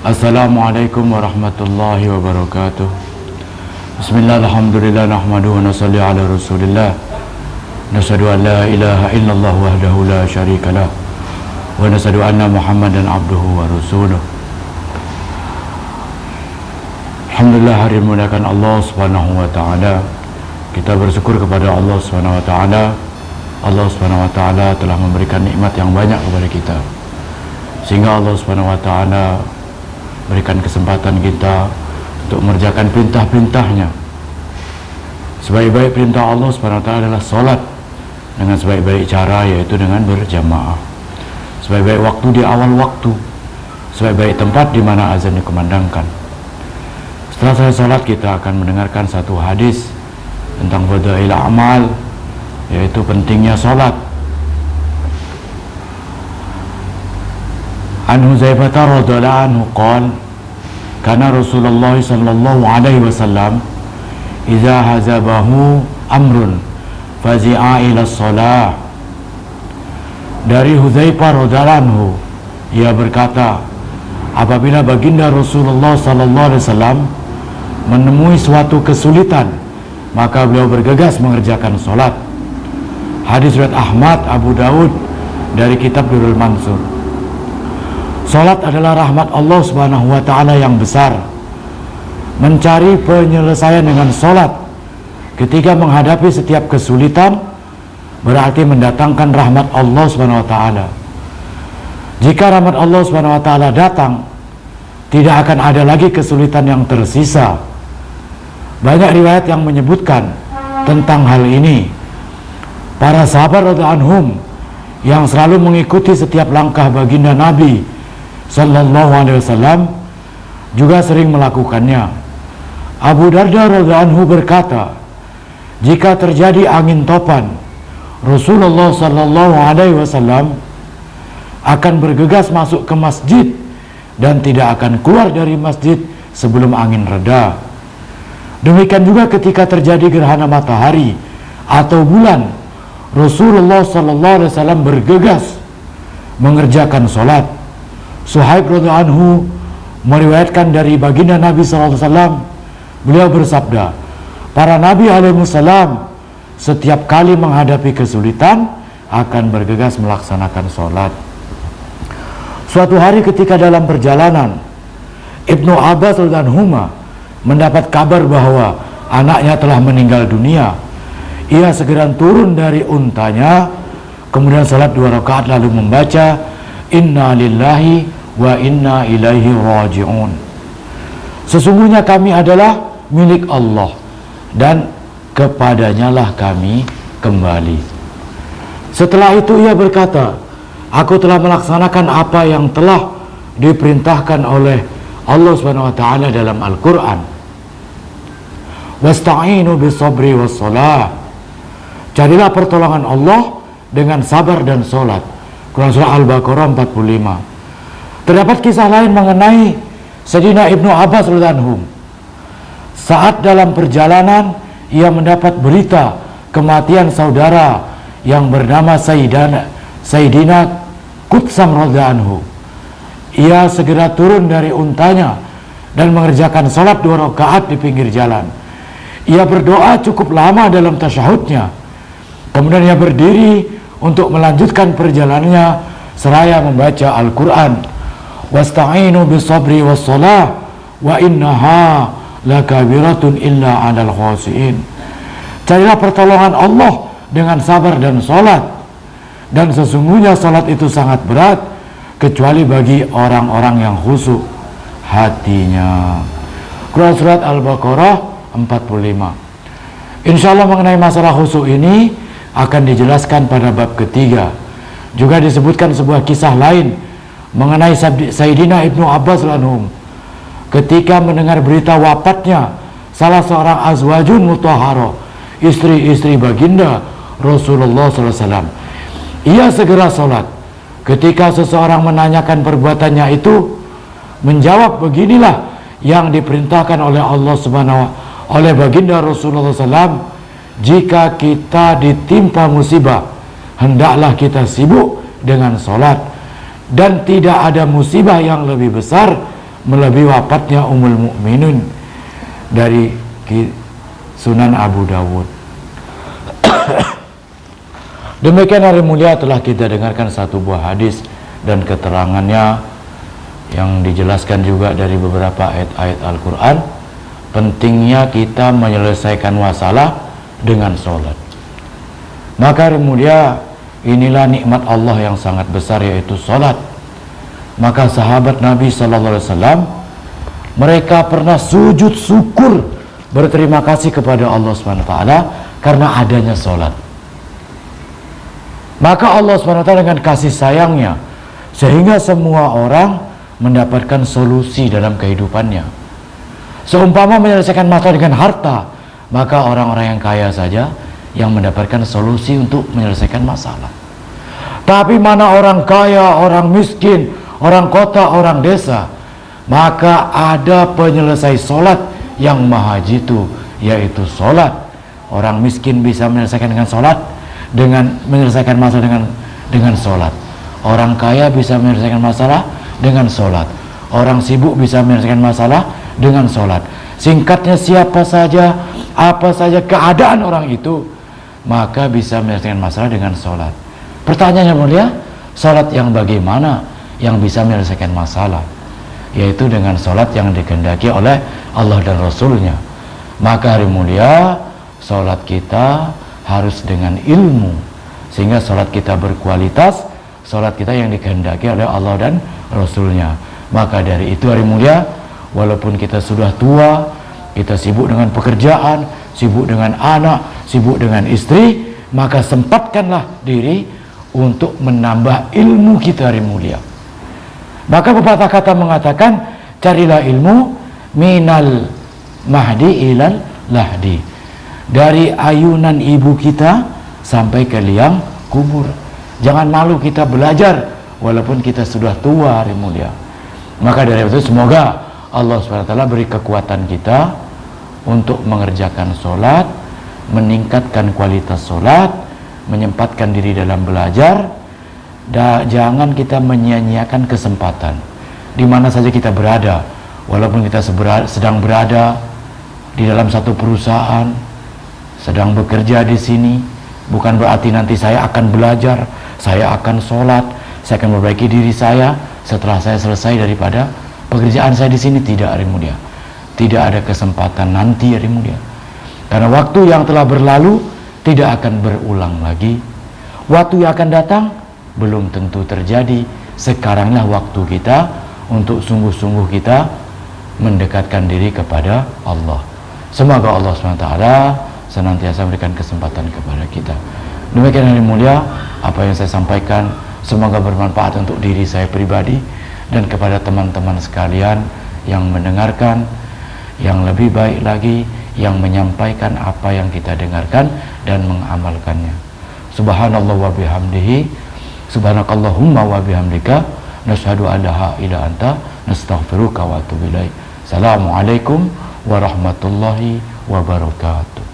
Assalamualaikum warahmatullahi wabarakatuh. Bismillah, alhamdulillah, nahmaduhu wa nasalli ala rasulillah. Nashhadu an la ilaha illallah wahdahu la syarika lah, wa nashhadu anna Muhammadan abduhu wa rasuluh. Alhamdulillah, hari memuliakan Allah Subhanahu wa taala. Kita bersyukur kepada Allah Subhanahu wa taala. Allah Subhanahu wa taala telah memberikan nikmat yang banyak kepada kita, sehingga Allah Subhanahu wa taala berikan kesempatan kita untuk mengerjakan perintah-perintahnya. Sebaik-baik perintah Allah Subhanahu wa taala adalah salat dengan sebaik-baik cara, yaitu dengan berjamaah. Sebaik-baik waktu di awal waktu, sebaik-baik tempat di mana azan dikumandangkan. Setelah saya salat, kita akan mendengarkan satu hadis tentang fadail amal, yaitu pentingnya salat. An Huzaifah radhiyallahu anhu qala kana Rasulullah sallallahu alaihi wasallam idza hazabahu amrun fazi'a ila shalah. Dari Huzaifah radhiyallahu anhu, ia berkata, apabila baginda Rasulullah sallallahu alaihi wasallam menemui suatu kesulitan, maka beliau bergegas mengerjakan salat. Hadis riwayat Ahmad, Abu Daud dari kitab Durrul Mansur. Salat adalah rahmat Allah Subhanahu wa taala yang besar. Mencari penyelesaian dengan salat ketika menghadapi setiap kesulitan berarti mendatangkan rahmat Allah Subhanahu wa taala. Jika rahmat Allah Subhanahu wa taala datang, tidak akan ada lagi kesulitan yang tersisa. Banyak riwayat yang menyebutkan tentang hal ini. Para sahabat radhiyallahu anhum yang selalu mengikuti setiap langkah baginda Nabi sallallahu alaihi wasallam juga sering melakukannya. Abu Darda radhiyallahu anhu berkata, jika terjadi angin topan, Rasulullah sallallahu alaihi wasallam akan bergegas masuk ke masjid dan tidak akan keluar dari masjid sebelum angin reda. Demikian juga ketika terjadi gerhana matahari atau bulan, Rasulullah sallallahu alaihi wasallam bergegas mengerjakan salat. Suhaib radhiyallahu anhu meriwayatkan dari baginda Nabi sallallahu alaihi wasallam, beliau bersabda, para nabi alaihi wasallam setiap kali menghadapi kesulitan akan bergegas melaksanakan salat. Suatu hari ketika dalam perjalanan, Ibnu Abbas radhiyallahu anhu mendapat kabar bahwa anaknya telah meninggal dunia. Ia segera turun dari untanya, kemudian salat 2 rakaat lalu membaca inna lillahi wa inna ilaihi raji'un. Sesungguhnya kami adalah milik Allah dan kepadanya lah kami kembali. Setelah itu ia berkata, aku telah melaksanakan apa yang telah diperintahkan oleh Allah Subhanahu wa taala dalam Al-Qur'an. Wasta'inu bisabri wassalah. Carilah pertolongan Allah dengan sabar dan salat. Quran surah Al-Baqarah 45. Terdapat kisah lain mengenai Sayyidina Ibnu Abbas radhiyallahu anhu. Saat dalam perjalanan ia mendapat berita kematian saudara yang bernama Sayyidina Qutsam radhiyallahu anhu. Ia segera turun dari untanya dan mengerjakan salat 2 rakaat di pinggir jalan. Ia berdoa cukup lama dalam tasyahudnya. Kemudian ia berdiri untuk melanjutkan perjalanannya seraya membaca Al-Quran. Wasta'inu bisabri wassalah wa innaha lakabiratun illa 'alal khashiin. Carilah pertolongan Allah dengan sabar dan salat, dan sesungguhnya salat itu sangat berat kecuali bagi orang-orang yang khusyuk hatinya. Quran surat Al-Baqarah 45. Insyaallah mengenai masalah khusyuk ini akan dijelaskan pada bab ketiga. Juga disebutkan sebuah kisah lain mengenai Sayyidina Ibnu Abbas radhiyallahu anhu ketika mendengar berita wafatnya salah seorang azwajun mutahharah, istri-istri baginda Rasulullah SAW. Ia segera salat. Ketika seseorang menanyakan perbuatannya itu, menjawab, beginilah yang diperintahkan oleh Allah Subhanahu oleh baginda Rasulullah SAW. Jika kita ditimpa musibah, hendaklah kita sibuk dengan salat. dan tidak ada musibah yang lebih besar melebihi wafatnya Ummul Mukminin dari Sunan Abu Dawud. Demikian hari mulia telah kita dengarkan satu buah hadis dan keterangannya yang dijelaskan juga dari beberapa ayat-ayat Al-Quran. Pentingnya kita menyelesaikan masalah dengan sholat. Maka hari mulia, inilah nikmat Allah yang sangat besar, yaitu sholat. Maka sahabat Nabi SAW, mereka pernah sujud syukur berterima kasih kepada Allah SWT karena adanya sholat. Maka Allah SWT dengan kasih sayangnya, sehingga semua orang mendapatkan solusi dalam kehidupannya. Seumpama menyelesaikan masalah dengan harta, maka orang-orang yang kaya saja yang mendapatkan solusi untuk menyelesaikan masalah. Tapi mana orang kaya, orang miskin, orang kota, orang desa, maka ada penyelesai solat yang maha jitu, yaitu solat. Orang miskin bisa menyelesaikan dengan solat, dengan menyelesaikan masalah dengan solat. Orang kaya bisa menyelesaikan masalah dengan solat. Orang sibuk bisa menyelesaikan masalah dengan solat. Singkatnya, siapa saja, apa saja keadaan orang itu, maka bisa menyelesaikan masalah dengan solat. Pertanyaannya mulia, solat yang bagaimana yang bisa menyelesaikan masalah? Yaitu dengan solat yang dikehendaki oleh Allah dan Rasulnya. Maka hari mulia, solat kita harus dengan ilmu, sehingga solat kita berkualitas, solat kita yang dikehendaki oleh Allah dan Rasulnya. Maka dari itu hari mulia, walaupun kita sudah tua, kita sibuk dengan pekerjaan, sibuk dengan anak, sibuk dengan istri, maka sempatkanlah diri untuk menambah ilmu kita hari mulia. Maka pepatah kata mengatakan, carilah ilmu minal mahdi ilal lahdi, dari ayunan ibu kita sampai ke liang kubur. Jangan malu kita belajar walaupun kita sudah tua hari mulia. Maka dari itu semoga Allah SWT beri kekuatan kita untuk mengerjakan sholat, meningkatkan kualitas sholat, menyempatkan diri dalam belajar. Jangan kita menyia-nyiakan kesempatan di mana saja kita berada. Walaupun kita sedang berada di dalam satu perusahaan, sedang bekerja di sini, bukan berarti nanti saya akan belajar, saya akan sholat, saya akan memperbaiki diri saya setelah saya selesai daripada pekerjaan saya di sini. Tidak hari mulia, tidak ada kesempatan nanti hari mulia, karena waktu yang telah berlalu tidak akan berulang lagi. Waktu yang akan datang belum tentu terjadi. Sekaranglah waktu kita untuk sungguh-sungguh kita mendekatkan diri kepada Allah. Semoga Allah SWT senantiasa memberikan kesempatan kepada kita. Demikian hari mulia, apa yang saya sampaikan semoga bermanfaat untuk diri saya pribadi dan kepada teman-teman sekalian yang mendengarkan. Yang lebih baik lagi, yang menyampaikan apa yang kita dengarkan dan mengamalkannya. Subhanallah wa bihamdihi, subhanakallahumma wa bihamdika, nashhadu an la ilaha illa anta, nastaghfiruka wa atubu ilaik. Assalamualaikum warahmatullahi wabarakatuh.